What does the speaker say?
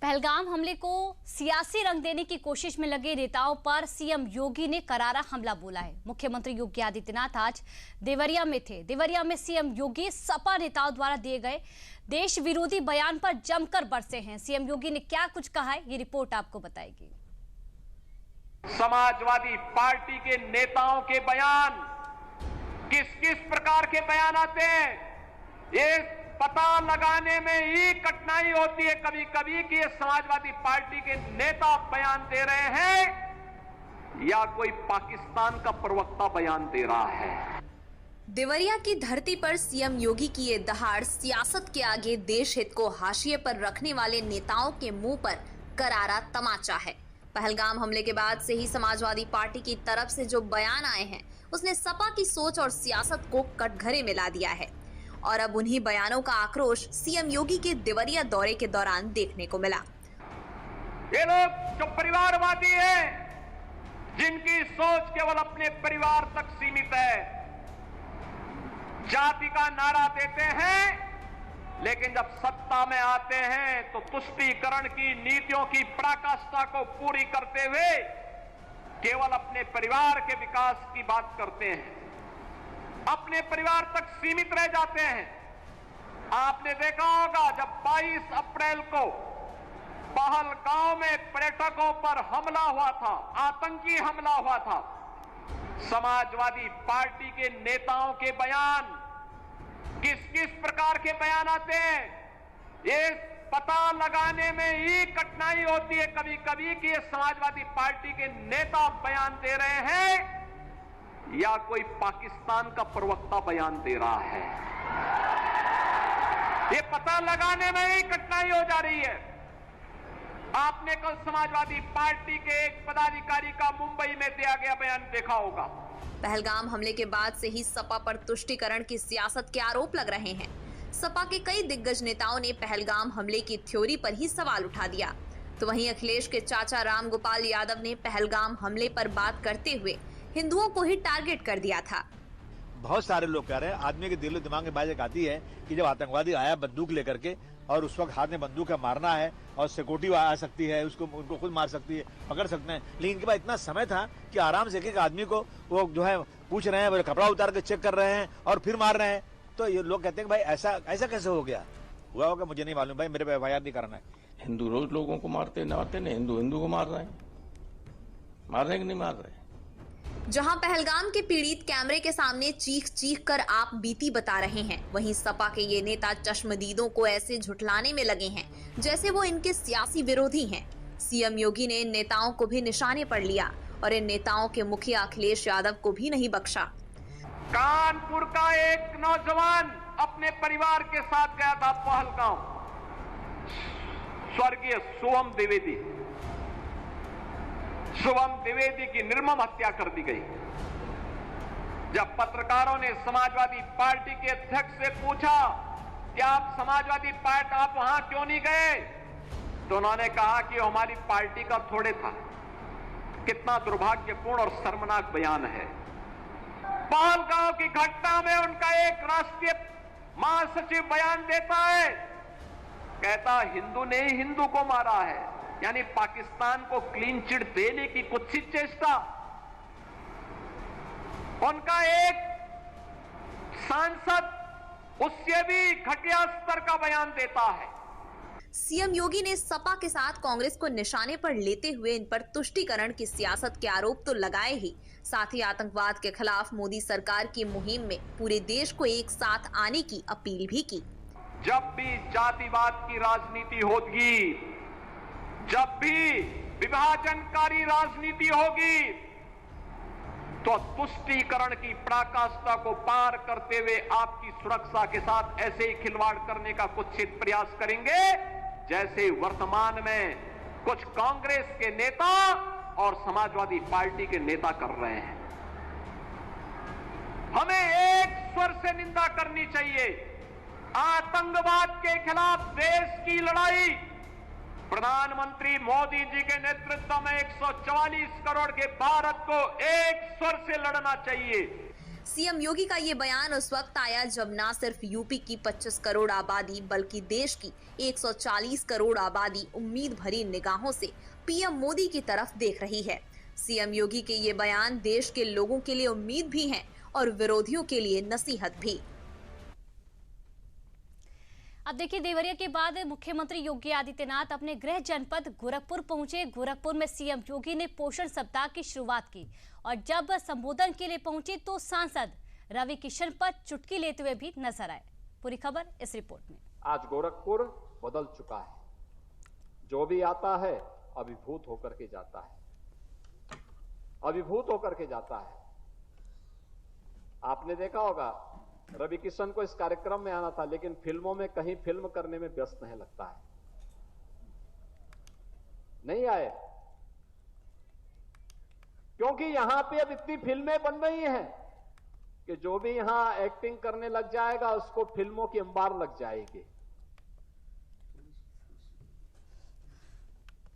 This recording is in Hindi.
पहलगाम हमले को सियासी रंग देने की कोशिश में लगे नेताओं पर सीएम योगी ने करारा हमला बोला है। मुख्यमंत्री योगी आदित्यनाथ आज देवरिया में थे। देवरिया में सीएम योगी सपा नेताओं द्वारा दिए गए देश विरोधी बयान पर जमकर बरसे हैं। सीएम योगी ने क्या कुछ कहा है, ये रिपोर्ट आपको बताएगी। समाजवादी पार्टी के नेताओं के बयान किस किस प्रकार के बयान आते हैं, ये पता लगाने में ही कठिनाई होती है कभी कभी कि ये समाजवादी पार्टी के नेता बयान दे रहे हैं या कोई पाकिस्तान का प्रवक्ता बयान दे रहा है। देवरिया की धरती पर सीएम योगी की ये दहाड़ सियासत के आगे देश हित को हाशिए पर रखने वाले नेताओं के मुंह पर करारा तमाचा है। पहलगाम हमले के बाद से ही समाजवादी पार्टी की तरफ से जो बयान आए हैं, उसने सपा की सोच और सियासत को कटघरे में ला दिया है और अब उन्हीं बयानों का आक्रोश सीएम योगी के देवरिया दौरे के दौरान देखने को मिला। ये लोग जो परिवारवादी हैं, जिनकी सोच केवल अपने परिवार तक सीमित है, जाति का नारा देते हैं, लेकिन जब सत्ता में आते हैं तो तुष्टीकरण की नीतियों की पराकाष्ठा को पूरी करते हुए केवल अपने परिवार के विकास की बात करते हैं, अपने परिवार तक सीमित रह जाते हैं। आपने देखा होगा जब 22 अप्रैल को पहलगाम में पर्यटकों पर हमला हुआ था, आतंकी हमला हुआ था, समाजवादी पार्टी के नेताओं के बयान किस किस प्रकार के बयान आते हैं, ये पता लगाने में ही कठिनाई होती है कभी कभी कि ये समाजवादी पार्टी के नेता बयान दे रहे हैं या कोई पाकिस्तान का प्रवक्ता बयान दे रहा है। ये पता लगाने में ही कठिनाई हो जा रही है। आपने कल समाजवादी पार्टी के एक पदाधिकारी का मुंबई में दिया गया बयान देखा होगा। पहलगाम हमले के बाद से ही सपा पर तुष्टीकरण की सियासत के आरोप लग रहे हैं। सपा के कई दिग्गज नेताओं ने पहलगाम हमले की थ्योरी पर ही सवाल उठा दिया, तो वहीं अखिलेश के चाचा राम गोपाल यादव ने पहलगाम हमले पर बात करते हुए हिंदुओं को ही टारगेट कर दिया था। बहुत सारे लोग कह रहे हैं, आदमी के दिल दिमाग में बात एक आती है कि जब आतंकवादी आया बंदूक लेकर के और उस वक्त हाथ में बंदूक का मारना है और सिक्योरिटी आ सकती है, उनको खुद मार सकती है, पकड़ सकते हैं, लेकिन इनके पास इतना समय था कि आराम से एक आदमी को वो जो है पूछ रहे हैं, वो कपड़ा उतार के चेक कर रहे हैं और फिर मार रहे हैं। तो ये लोग कहते हैं कि भाई ऐसा कैसे हो गया, हुआ होगा, मुझे नहीं मालूम भाई, मेरे पे एफआईआर नहीं करना है। हिंदू रोज लोगों को मारते नहीं, हिंदू को मार रहे हैं, मार रहे कि नहीं मार रहे। जहां पहलगाम के पीड़ित कैमरे के सामने चीख चीख कर आप बीती बता रहे हैं, वहीं सपा के ये नेता चश्मदीदों को ऐसे झुठलाने में लगे हैं जैसे वो इनके सियासी विरोधी हैं। सीएम योगी ने इन नेताओं को भी निशाने पर लिया और इन नेताओं के मुखिया अखिलेश यादव को भी नहीं बख्शा। कानपुर का एक नौजवान अपने परिवार के साथ गया था पहलगाम, स्वर्गीय शुभम द्विवेदी की निर्मम हत्या कर दी गई। जब पत्रकारों ने समाजवादी पार्टी के अध्यक्ष से पूछा कि आप समाजवादी पार्टी आप वहां क्यों नहीं गए, तो उन्होंने कहा कि हमारी पार्टी का थोड़े था। कितना दुर्भाग्यपूर्ण और शर्मनाक बयान है। पहलगाम की घटना में उनका एक राष्ट्रीय महासचिव बयान देता है, कहता हिंदू ने ही हिंदू को मारा है, यानी पाकिस्तान को क्लीन चिट देने की कुछ चेष्टा। उनका एक सांसद उससे भी घटिया स्तर का बयान देता है। सीएम योगी ने सपा के साथ कांग्रेस को निशाने पर लेते हुए इन पर तुष्टीकरण की सियासत के आरोप तो लगाए ही, साथ ही आतंकवाद के खिलाफ मोदी सरकार की मुहिम में पूरे देश को एक साथ आने की अपील भी की। जब भी जातिवाद की राजनीति होगी, जब भी विभाजनकारी राजनीति होगी, तो तुष्टीकरण की पराकाष्ठा को पार करते हुए आपकी सुरक्षा के साथ ऐसे ही खिलवाड़ करने का कुत्सित प्रयास करेंगे जैसे वर्तमान में कुछ कांग्रेस के नेता और समाजवादी पार्टी के नेता कर रहे हैं। हमें एक स्वर से निंदा करनी चाहिए। आतंकवाद के खिलाफ देश की लड़ाई प्रधानमंत्री मोदी जी के नेतृत्व में 144 करोड़ के भारत को एक स्वर से लड़ना चाहिए। सीएम योगी का ये बयान उस वक्त आया जब न सिर्फ यूपी की 25 करोड़ आबादी बल्कि देश की 140 करोड़ आबादी उम्मीद भरी निगाहों से पीएम मोदी की तरफ देख रही है। सीएम योगी के ये बयान देश के लोगों के लिए उम्मीद भी हैं और विरोधियों के लिए नसीहत भी। अब देखिए, देवरिया के बाद मुख्यमंत्री योगी आदित्यनाथ अपने गृह जनपद गोरखपुर पहुंचे। गोरखपुर में सीएम योगी ने पोषण सप्ताह की शुरुआत की और जब संबोधन के लिए पहुंचे तो सांसद रवि किशन पर चुटकी लेते हुए भी नजर आए। पूरी खबर इस रिपोर्ट में। आज गोरखपुर बदल चुका है। जो भी आता है अभिभूत होकर के जाता है, अभिभूत होकर के जाता है। आपने देखा होगा रवि किशन को इस कार्यक्रम में आना था, लेकिन फिल्मों में कहीं फिल्म करने में व्यस्त नहीं लगता है, नहीं आए, क्योंकि यहां पे अब इतनी फिल्में बन रही हैं कि जो भी यहां एक्टिंग करने लग जाएगा उसको फिल्मों की अंबार लग जाएगी।